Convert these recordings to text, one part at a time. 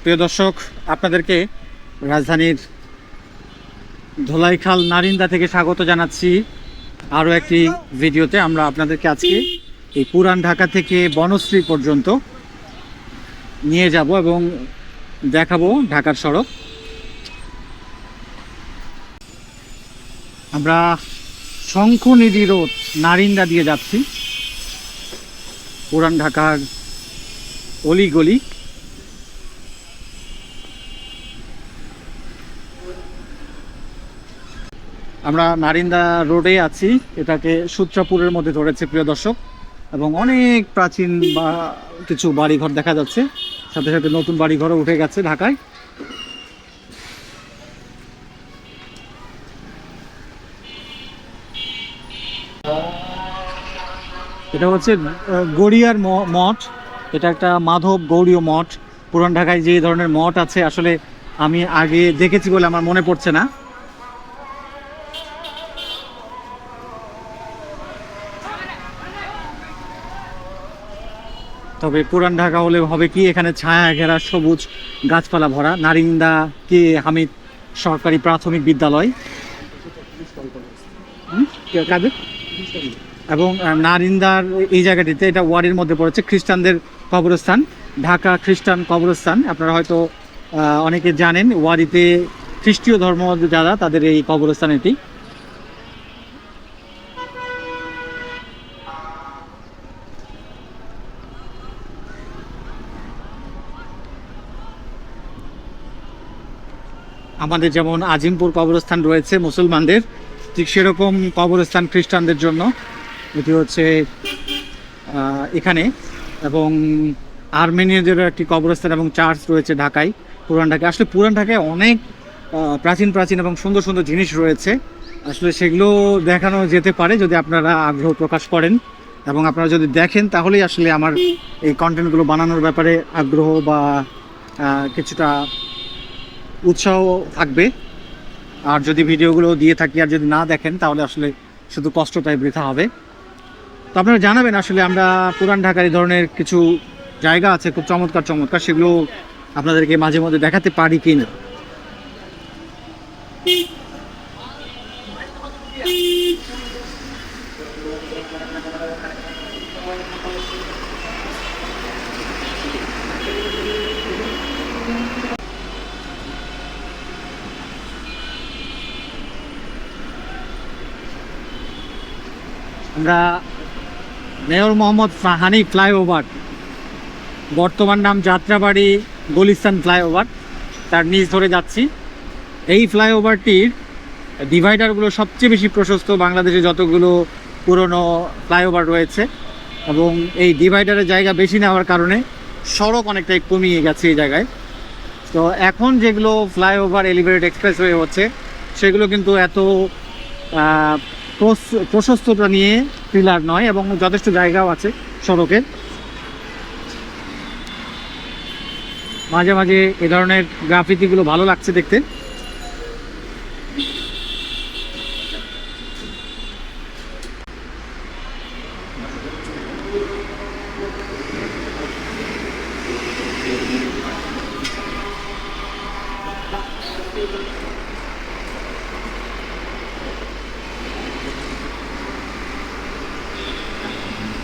প্রিয় দর্শক, আপনাদেরকে রাজধানীর ধোলাইখাল নারিন্দা থেকে স্বাগত জানাচ্ছি আরও একটি ভিডিওতে। আমরা আপনাদেরকে আজকে এই পুরান ঢাকা থেকে বনশ্রী পর্যন্ত নিয়ে যাব এবং দেখাবো ঢাকার সড়ক। আমরা শঙ্খনিধি রোড নারিন্দা দিয়ে যাচ্ছি, পুরান ঢাকার অলিগলি। আমরা নারিন্দা রোডে আছি, এটাকে সূত্রাপুরের মধ্যে ধরেছে প্রিয় দর্শক, এবং অনেক প্রাচীন বা কিছু বাড়িঘর দেখা যাচ্ছে, সাথে সাথে নতুন বাড়িঘরও উঠে গেছে ঢাকায়। এটা হচ্ছে গড়িয়ার মঠ। এটা একটা মাধব গৌড়ীয় মঠ। পুরান ঢাকায় যে ধরনের মঠ আছে আসলে আমি আগে দেখেছি বলে আমার মনে পড়ছে না। তবে পুরান ঢাকা হলে হবে কি, এখানে ছায়া ঘেরা সবুজ গাছপালা ভরা। নারিন্দা কে হামিদ সরকারি প্রাথমিক বিদ্যালয় এবং নারিন্দার এই জায়গাটিতে, এটা ওয়ার্ডের মধ্যে পড়েছে, খ্রিস্টানদের কবরস্থান, ঢাকা খ্রিস্টান কবরস্থান। আপনারা হয়তো অনেকে জানেন, ওয়ারিতে খ্রিস্টীয় ধর্ম যারা তাদের এই কবরস্থান এটি। আমাদের যেমন আজিমপুর কবরস্থান রয়েছে মুসলমানদের, ঠিক সেরকম কবরস্থান খ্রিস্টানদের জন্য এটি হচ্ছে এখানে। এবং আর্মেনিয়াদেরও একটি কবরস্থান এবং চার্চ রয়েছে ঢাকায়, পুরান ঢাকায়। আসলে পুরান ঢাকায় অনেক প্রাচীন প্রাচীন এবং সুন্দর সুন্দর জিনিস রয়েছে। আসলে সেগুলো দেখানো যেতে পারে যদি আপনারা আগ্রহ প্রকাশ করেন এবং আপনারা যদি দেখেন, তাহলেই আসলে আমার এই কন্টেন্টগুলো বানানোর ব্যাপারে আগ্রহ বা কিছুটা উৎসাহ থাকবে। আর যদি ভিডিওগুলো দিয়ে থাকি আর যদি না দেখেন, তাহলে আসলে শুধু কষ্টটাই বৃথা হবে। তো আপনারা জানাবেন আসলে আমরা পুরান ঢাকার এই ধরনের কিছু জায়গা আছে খুব চমৎকার চমৎকার, সেগুলো আপনাদেরকে মাঝে মধ্যে দেখাতে পারি কি না। আমরা মেয়র মোহাম্মদ হানিফ ফ্লাইওভার, বর্তমান নাম যাত্রাবাড়ি গুলিস্তান ফ্লাইওভার, তার নিচ ধরে যাচ্ছি। এই ফ্লাইওভারটির ডিভাইডারগুলো সবচেয়ে বেশি প্রশস্ত বাংলাদেশে যতগুলো পুরনো ফ্লাইওভার রয়েছে, এবং এই ডিভাইডারের জায়গা বেশি নেওয়ার কারণে সড়ক অনেকটাই কমিয়ে গেছে এই জায়গায়। তো এখন যেগুলো ফ্লাইওভার এলিভেটেড এক্সপ্রেসওয়ে হচ্ছে, সেগুলো কিন্তু এত প্রশস্ততা নিয়ে পিলার নয়, এবং যথেষ্ট জায়গাও আছে সড়কের। মাঝে মাঝে এ ধরনের গ্রাফিতিগুলো ভালো লাগছে দেখতে।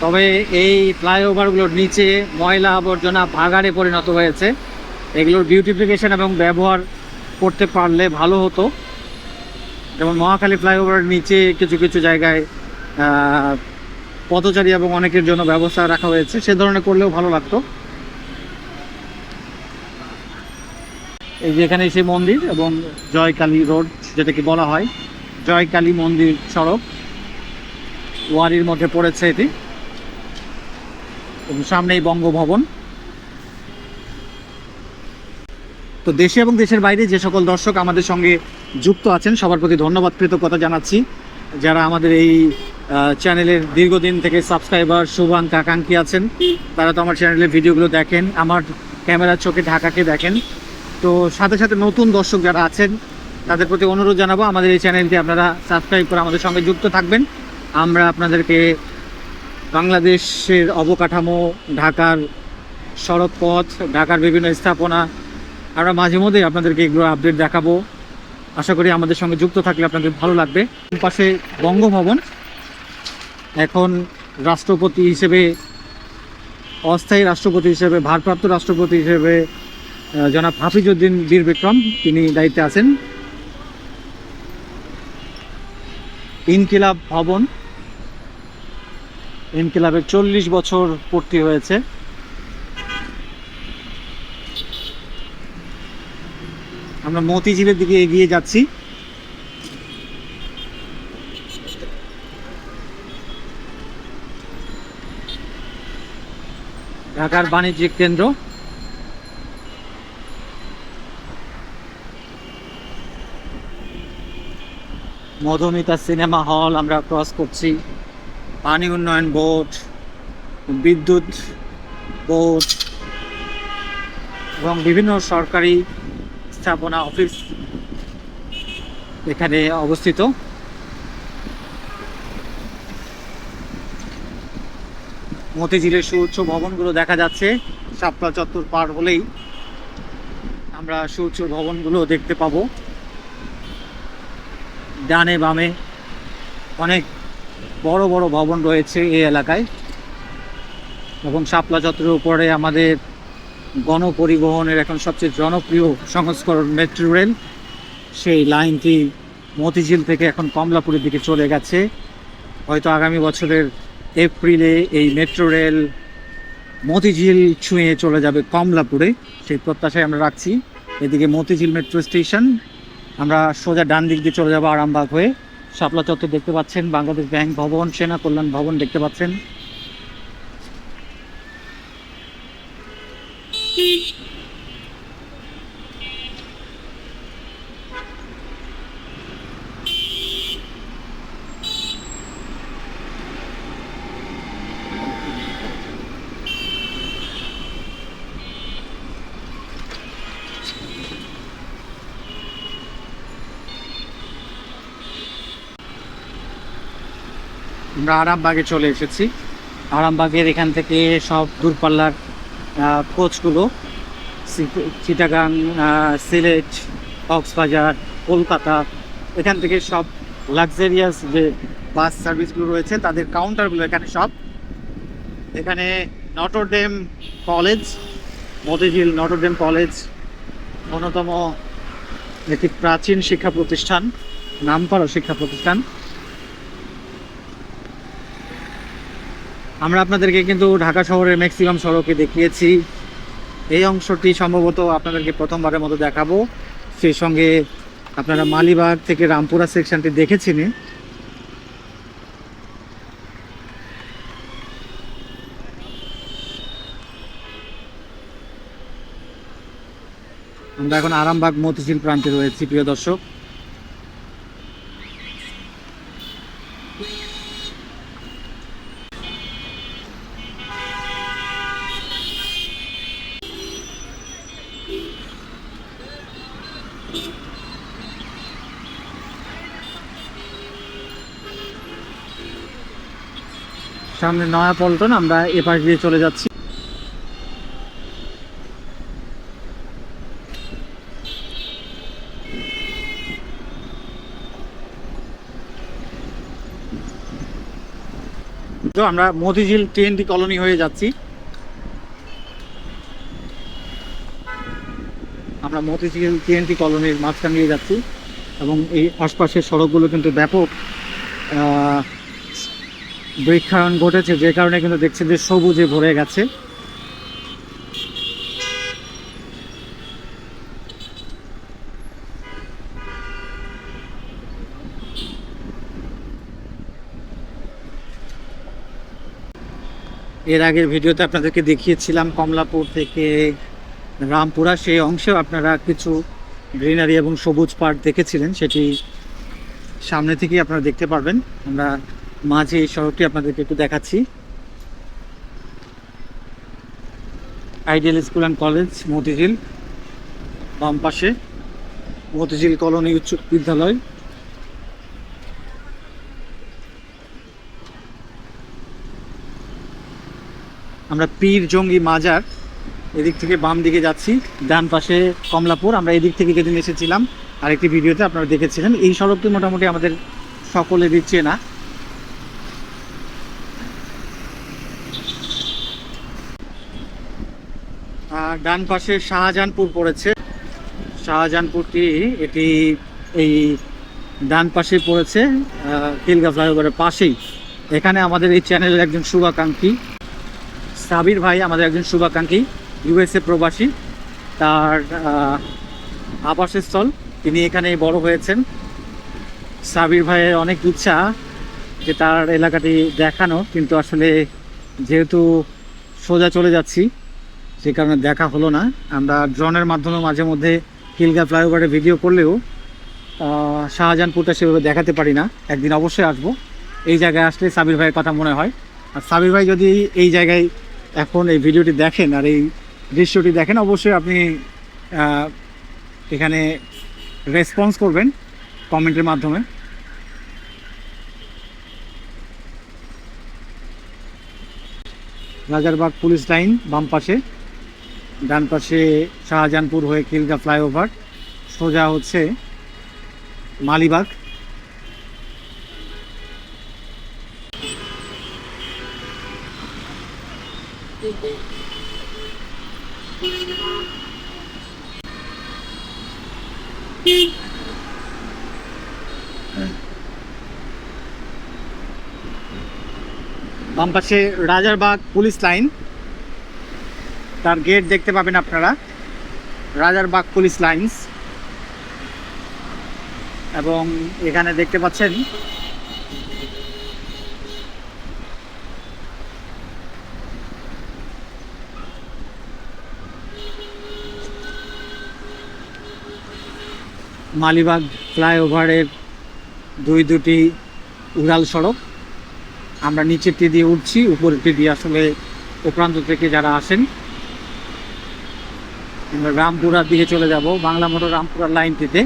তবে এই ফ্লাইওভারগুলোর নিচে ময়লা আবর্জনা ভাগাড়ে পরিণত হয়েছে। এগুলোর বিউটিফিকেশন এবং ব্যবহার করতে পারলে ভালো হতো। যেমন মহাখালী ফ্লাইওভারের নিচে কিছু কিছু জায়গায় পথচারী এবং অনেকের জন্য ব্যবস্থা রাখা হয়েছে, সে ধরনের করলেও ভালো লাগতো। এই যে এখানে সেই মন্দির এবং জয়কালী রোড, যেটাকে বলা হয় জয়কালী মন্দির সড়ক, ওয়ারির মধ্যে পড়েছে এটি, এবং সামনেই বঙ্গভবন। তো দেশে এবং দেশের বাইরে যে সকল দর্শক আমাদের সঙ্গে যুক্ত আছেন, সবার প্রতি ধন্যবাদ, কৃতজ্ঞতা জানাচ্ছি। যারা আমাদের এই চ্যানেলের দীর্ঘদিন থেকে সাবস্ক্রাইবার, শুভাকাঙ্ক্ষী আছেন, তারা তো আমার চ্যানেলের ভিডিওগুলো দেখেন, আমার ক্যামেরার চোখে ঢাকাকে দেখেন। তো সাথে সাথে নতুন দর্শক যারা আছেন, তাদের প্রতি অনুরোধ জানাবো আমাদের এই চ্যানেলটি আপনারা সাবস্ক্রাইব করে আমাদের সঙ্গে যুক্ত থাকবেন। আমরা আপনাদেরকে বাংলাদেশের অবকাঠামো, ঢাকার সড়ক পথ, ঢাকার বিভিন্ন স্থাপনা আমরা মাঝে মধ্যে আপনাদেরকে এগুলো আপডেট দেখাবো। আশা করি আমাদের সঙ্গে যুক্ত থাকলে আপনাদের ভালো লাগবে। পাশে বঙ্গভবন, এখন রাষ্ট্রপতি হিসেবে, অস্থায়ী রাষ্ট্রপতি হিসেবে, ভারপ্রাপ্ত রাষ্ট্রপতি হিসেবে জনাব হাফিজউদ্দিন বীর বিক্রম তিনি দায়িত্বে আছেন। ইনকিলাব ভবন, ইনকিলাবের 40 বছর পূর্তি হয়েছে। আমরা মতিঝিলের দিকে এগিয়ে যাচ্ছি। ঢাকার বাণিজ্যিক কেন্দ্র। মধুমিতা সিনেমা হল আমরা ক্রস করছি। পানি উন্নয়ন বোর্ড, বিদ্যুৎ বোর্ড এবং বিভিন্ন সরকারি স্থাপনা, অফিস এখানে অবস্থিত। মতিঝিলের সুউচ্চ ভবনগুলো দেখা যাচ্ছে। শাপলা চত্বর পার হলেই আমরা সুউচ্চ ভবনগুলো দেখতে পাবো। ডানে বামে অনেক বড় বড় ভবন রয়েছে এই এলাকায়। এবং শাপলা চত্বরের উপরে আমাদের গণপরিবহনের এখন সবচেয়ে জনপ্রিয় সংস্করণ মেট্রো রেল, সেই লাইনটি মতিঝিল থেকে এখন কমলাপুরের দিকে চলে গেছে। হয়তো আগামী বছরের এপ্রিলে এই মেট্রো রেল মতিঝিল ছুঁয়ে চলে যাবে কমলাপুরে, সেই প্রত্যাশায় আমরা রাখছি। এদিকে মতিঝিল মেট্রো স্টেশন, আমরা সোজা ডান দিক দিয়ে চলে যাবো আরামবাগ হয়ে। শাপলা চত্বর দেখতে পাচ্ছেন, বাংলাদেশ ব্যাংক ভবন, সেনা কল্যাণ ভবন দেখতে পাচ্ছেন। আমরা আরামবাগে চলে এসেছি। আরামবাগের এখান থেকে সব দূরপাল্লার কোচগুলো চিটাগাং, সিলেট, কক্সবাজার, কলকাতা, এখান থেকে সব লাক্সারিয়াস যে বাস সার্ভিসগুলো রয়েছে তাদের কাউন্টারগুলো এখানে সব। এখানে Notre Dame college, Motijheel Notre Dame college অন্যতম একটি প্রাচীন শিক্ষা প্রতিষ্ঠান, নামকরা শিক্ষা প্রতিষ্ঠান। আমরা আপনাদেরকে কিন্তু ঢাকা শহরের ম্যাক্সিমাম সড়কে দেখিয়েছি। এই অংশটি সম্ভবত আপনাদেরকে প্রথমবারের মতো দেখাবো। সেই সঙ্গে আপনারা মালিবাগ থেকে রামপুরা সেকশনটি দেখেছেন। আমরা এখন আরামবাগ মতিঝিল প্রান্তে রয়েছি প্রিয় দর্শক। সামনে নয়াপল্টন, আমরা এপাশ দিয়ে চলে যাচ্ছি। তো আমরা মতিঝিল TNT কলোনি হয়ে যাচ্ছি। আমরা মতিঝিল TNT কলোনির মাঝখান দিয়ে যাচ্ছি এবং এই আশপাশের সড়কগুলো কিন্তু ব্যাপক বৃক্ষায়ন ঘটেছে, যে কারণে কিন্তু দেখছেন যে সবুজে ভরে গেছে। এর আগের ভিডিওতে আপনাদেরকে দেখিয়েছিলাম কমলাপুর থেকে রামপুরা, সেই অংশেও আপনারা কিছু গ্রিনারি এবং সবুজ পার্ক দেখেছিলেন, সেটি সামনে থেকেই আপনারা দেখতে পারবেন। আমরা মাঝে এই সড়কটি আপনাদেরকে একটু দেখাচ্ছি। Ideal school and college Motijheel, বাম পাশে মতিঝিল কলোনি উচ্চ বিদ্যালয়। আমরা পীর জঙ্গি মাজার এদিক থেকে বাম দিকে যাচ্ছি, ডান পাশে কমলাপুর। আমরা এদিক থেকে যেদিন এসেছিলাম আরেকটি ভিডিওতে আপনারা দেখেছিলেন। এই সড়কটি মোটামুটি আমাদের সকলেরই চেনা। ডান পাশে শাহজাহানপুর পড়েছে। শাহজাহানপুরটি এটি এই ডান পাশে পড়েছে খিলগাঁও ফ্লাইওভারের পাশেই। এখানে আমাদের এই চ্যানেলের একজন শুভাকাঙ্ক্ষী সাবির ভাই, আমাদের একজন শুভাকাঙ্ক্ষী, ইউএসএ প্রবাসী, তার আবাসস্থল, তিনি এখানে বড় হয়েছেন। সাবির ভাইয়ের অনেক ইচ্ছা যে তার এলাকাটি দেখানো, কিন্তু আসলে যেহেতু সোজা চলে যাচ্ছি সে কারণে দেখা হলো না। আমরা ড্রোনের মাধ্যমে মাঝে মধ্যে খিলগাঁও ফ্লাইওভারে ভিডিও করলেও শাহজাহানপুরটা সেভাবে দেখাতে পারি না। একদিন অবশ্যই আসবো, এই জায়গায় আসলে সাবির ভাইয়ের কথা মনে হয়। আর সাবির ভাই যদি এই জায়গায় এখন এই ভিডিওটি দেখেন আর এই দৃশ্যটি দেখেন, অবশ্যই আপনি এখানে রেসপন্স করবেন কমেন্টের মাধ্যমে। রাজারবাগ পুলিশ লাইন বাম পাশে, ডান পাশে শাহজাহানপুর হয়ে খিলগাঁও ফ্লাইওভার, সোজা হচ্ছে মালিবাগ। বাম পাশে রাজারবাগ পুলিশ লাইন, তার গেট দেখতে পাবেন আপনারা, রাজারবাগ পুলিশ লাইন্স। এবং এখানে দেখতে পাচ্ছেন মালিবাগ ফ্লাইওভারের দুটি উড়াল সড়ক। আমরা নিচেরটি দিয়ে উঠছি, উপরেরটি দিয়ে আসলে ও প্রান্ত থেকে যারা আসেন। আমরা রামপুরার দিকে চলে যাব, বাংলা মোটর রামপুরার লাইনটিতে।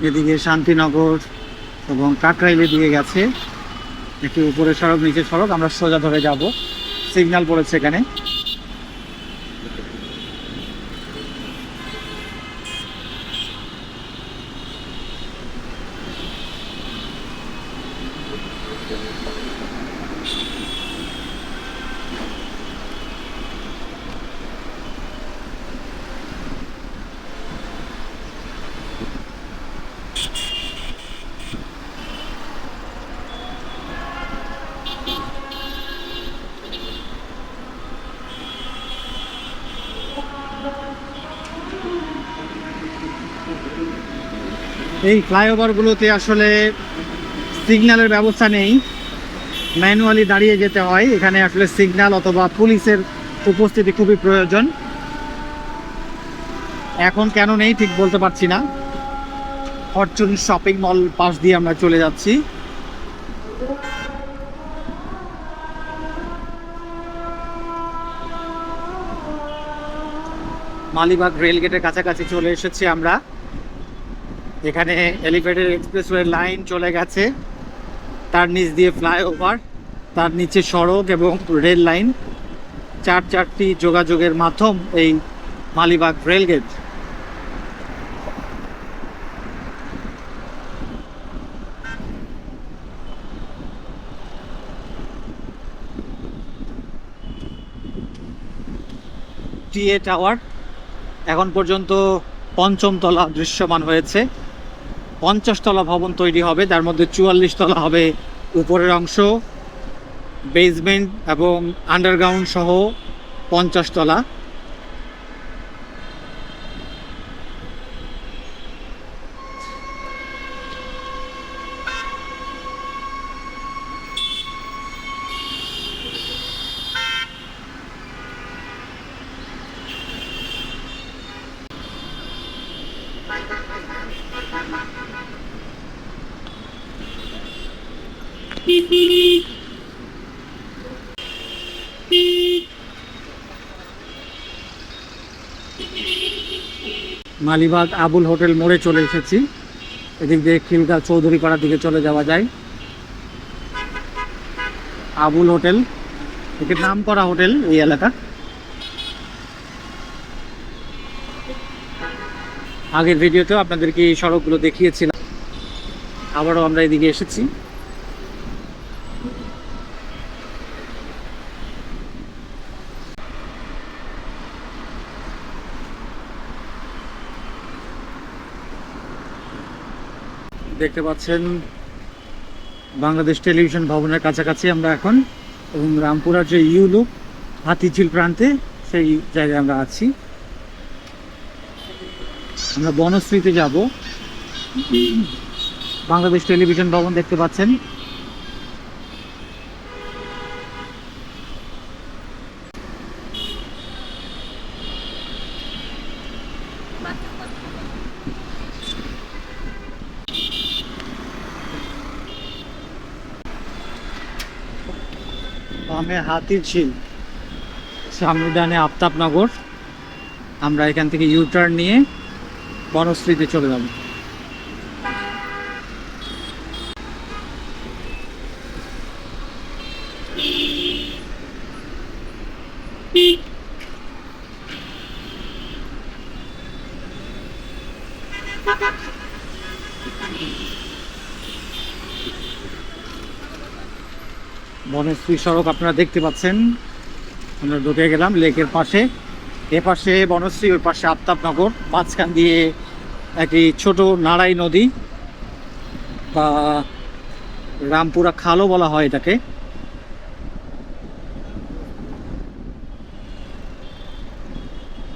এদিকে শান্তিনগর এবং কাকরাইলের দিকে গেছে, একটু উপরে সড়ক নিচে সড়ক। আমরা সোজা ধরে যাব, সিগন্যাল পড়েছে এখানে। এই ফ্লাইওভারগুলোতে আসলে সিগন্যালের ব্যবস্থা নেই, ম্যানুয়ালি দাঁড়িয়ে যেতে হয়। এখানে আসলে সিগন্যাল অথবা পুলিশের উপস্থিতি খুবই প্রয়োজন। এখন কেন নেই ঠিক বলতে পারছি না। ফরচুন শপিং মল পাশ দিয়ে আমরা চলে যাচ্ছি। মালিবাগ রেলগেটের কাছাকাছি চলে এসেছি আমরা। এখানে এলিভেটেড এক্সপ্রেসওয়ে লাইন চলে গেছে, তার নিচ দিয়ে ফ্লাইওভার, তার নিচে সড়ক এবং রেল লাইন, চারটি যোগাযোগের মাধ্যম এই মালিবাগ রেলগেট। টিএ টাওয়ার এখন পর্যন্ত ৫ম তলা দৃশ্যমান হয়েছে। ৫০ তলা ভবন তৈরি হবে, তার মধ্যে ৪৪ তলা হবে উপরের অংশ, বেসমেন্ট এবং আন্ডারগ্রাউন্ড সহ 50 তলা। মালিবাগ আবুল হোটেল মোড়ে চলে এসেছি। এদিক দিয়ে খিলগাঁ চৌধুরীপাড়ার দিকে চলে যাওয়া যায়। আবুল হোটেল, এটি নাম করা হোটেল এই এলাকা। আগের ভিডিওতেও আপনাদেরকে এই সড়কগুলো দেখিয়েছিলাম, আবারও আমরা এদিকে এসেছি। দেখতে পাচ্ছেন বাংলাদেশ টেলিভিশন ভবনের কাছাকাছি আমরা এখন, এবং রামপুরার যে ইউলুপ হাতিঝিল প্রান্তে সেই জায়গায় আমরা আছি। আমরা বনশ্রীতে যাব। বাংলাদেশ টেলিভিশন ভবন দেখতে পাচ্ছেন। বামে হাতিঝিল, সামনে ডানে আফতাবনগর। আমরা এখান থেকে ইউটার্ন নিয়ে বনশ্রীতে চলে যাব। বনশ্রী সড়ক আপনারা দেখতে পাচ্ছেন। আমরা ঢুকে গেলাম লেকের পাশে। এ পাশে বনশ্রী, ওর পাশে আফতাবনগর। মাঝখান দিয়ে একটি ছোট নারাই নদী বা রামপুরা খালও বলা হয় এটাকে।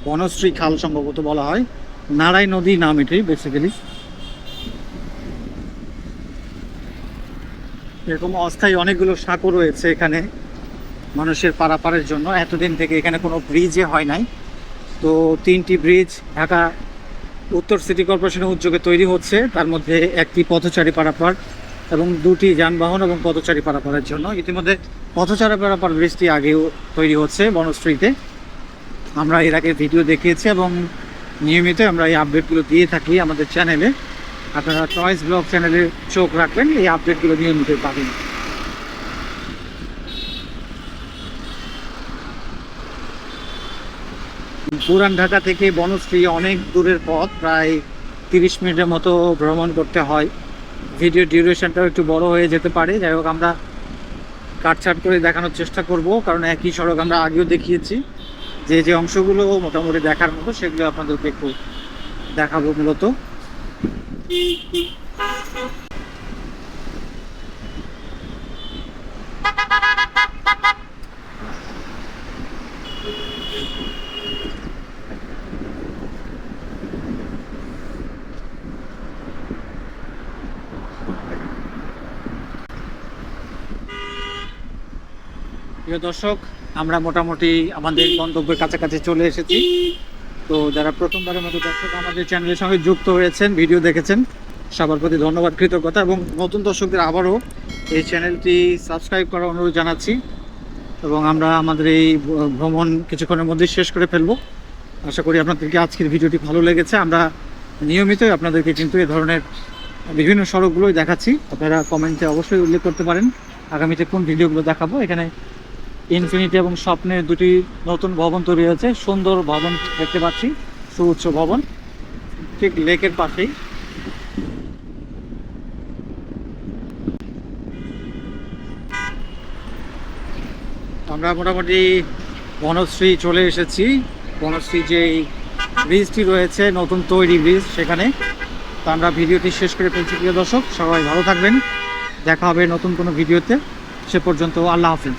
বনশ্রী খাল সম্ভবত বলা হয়, নারাই নদী নাম এটি বেসিক্যালি। এরকম অস্থায়ী অনেকগুলো সাঁকো রয়েছে এখানে মানুষের পারাপারের জন্য। এতদিন থেকে এখানে কোনো ব্রিজে হয় নাই, তো 3টি ব্রিজ ঢাকা উত্তর সিটি কর্পোরেশনের উদ্যোগে তৈরি হচ্ছে। তার মধ্যে একটি পথচারী পারাপার এবং 2টি যানবাহন এবং পথচারী পারাপারের জন্য। ইতিমধ্যে পথচারী পারাপার ব্রিজটি আগেও তৈরি হচ্ছে বনশ্রীতে। আমরা এর আগে ভিডিও দেখিয়েছি এবং নিয়মিত আমরা এই আপডেটগুলো দিয়ে থাকি আমাদের চ্যানেলে। আপনারা চয়েস ব্লগ চ্যানেলে চোখ রাখবেন, এই আপডেটগুলো নিয়মিত পাবেন। পুরান ঢাকা থেকে বনশ্রী অনেক দূরের পথ, প্রায় 30 মিনিটের মতো ভ্রমণ করতে হয়। ভিডিও ডিউরেশনটাও একটু বড় হয়ে যেতে পারে। যাই হোক, আমরা কাটছাট করে দেখানোর চেষ্টা করব, কারণ একই সড়ক আমরা আগেও দেখিয়েছি। যে যে অংশগুলো মোটামুটি দেখার মতো সেগুলো আপনাদেরকে একটু দেখাবো মূলত। প্রিয় দর্শক, আমরা মোটামুটি আমাদের গন্তব্যের কাছাকাছি চলে এসেছি। তো যারা প্রথমবারের মতো দর্শক আমাদের চ্যানেলের সঙ্গে যুক্ত হয়েছেন, ভিডিও দেখেছেন, সবার প্রতি ধন্যবাদ, কৃতজ্ঞতা। এবং নতুন দর্শকদের আবারও এই চ্যানেলটি সাবস্ক্রাইব করার অনুরোধ জানাচ্ছি। এবং আমরা আমাদের এই ভ্রমণ কিছুক্ষণের মধ্যেই শেষ করে ফেলবো। আশা করি আপনাদেরকে আজকের ভিডিওটি ভালো লেগেছে। আমরা নিয়মিতই আপনাদেরকে কিন্তু এই ধরনের বিভিন্ন সড়কগুলোই দেখাচ্ছি। আপনারা কমেন্টে অবশ্যই উল্লেখ করতে পারেন আগামীতে কোন ভিডিওগুলো দেখাবো। এখানে ইনফিনিটি এবং স্বপ্নের 2টি নতুন ভবন তৈরি হয়েছে। সুন্দর ভবন দেখতে পাচ্ছি, সুউচ্চ ভবন, ঠিক লেকের পাশেই। আমরা মোটামুটি বনশ্রী চলে এসেছি। বনশ্রী যে ব্রিজটি রয়েছে, নতুন তৈরি ব্রিজ, সেখানে। তো আমরা ভিডিওটি শেষ করে ফেলছি। প্রিয় দর্শক, সবাই ভালো থাকবেন। দেখা হবে নতুন কোনো ভিডিওতে। সে পর্যন্ত আল্লাহ হাফিজ।